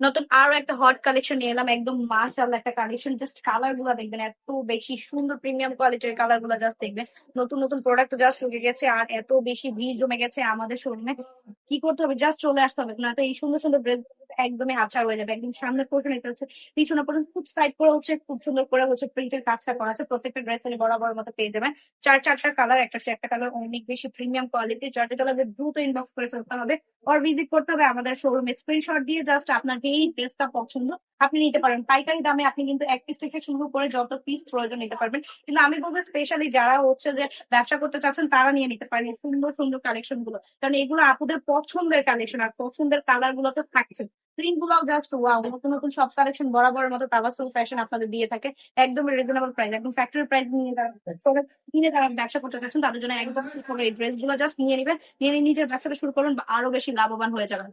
নতুন আরো একটা হট কালেকশন নিয়ে এলাম, একদম মাশাআল্লাহ একটা কালেকশন। জাস্ট কালার গুলা দেখবেন, এত বেশি সুন্দর প্রিমিয়াম কোয়ালিটির কালার গুলা জাস্ট দেখবেন। নতুন নতুন প্রোডাক্ট জাস্ট ঢুকে গেছে, আর এত বেশি ভিড় জমে গেছে আমাদের শোরুমে। কি করতে হবে, জাস্ট চলে আসতে হবে, না তো এই সুন্দর সুন্দর ড্রেস একদমই হাতছাড়া হয়ে যাবে। একদম সামনে পোর্শন নিতে হচ্ছে, পিছনে পর্যন্ত খুব সাইড করে হচ্ছে, খুব সুন্দর করে হচ্ছে প্রিন্টের কাজটা করা আছে। প্রত্যেকটা ড্রেসের বরাবর মতো পেয়ে যাবেন চারটা কালার, একটা হচ্ছে একটা কালার অনেক বেশি প্রিমিয়াম কোয়ালিটির। যার যেটা লাগবে দ্রুত ইনবক্স করে ফেলতে হবে, আর ভিজিট করতে হবে আমাদের শোরুমে। স্ক্রিনশট দিয়ে জাস্ট আপনার যেই ড্রেসটা পছন্দ আপনি নিতে পারেন। পাইকারি দামে আপনি কিন্তু এক পিস থেকে শুরু করে যত পিস প্রয়োজন নিতে পারবেন। কিন্তু আমি বলবো স্পেশালি যারা হচ্ছে যে ব্যবসা করতে চাচ্ছেন তারা নিয়ে নিতে পারেন এই সুন্দর সুন্দর কালেকশন গুলো, কারণ এগুলো আপুদের পছন্দের কালেকশন, আর পছন্দের কালার গুলো তো থাকছে। প্রিন্ট গুলাও জাস্ট ওয়াও, নতুন নতুন সব কালেকশন বরাবরের মতো তাবাসসুম ফ্যাশন আপনাদের দিয়ে থাকে একদম রিজনেবল প্রাইস, একদম ফ্যাক্টরি প্রাইস নিয়ে যারা ব্যবসা করতে চাচ্ছেন তাদের জন্য একদম সুন্দর এই ড্রেস গুলো জাস্ট নিয়ে নিবেন, নিয়ে নিয়ে নিজের ব্যবসাটা শুরু করবেন, বা আরো বেশি লাভবান হয়ে যাবেন।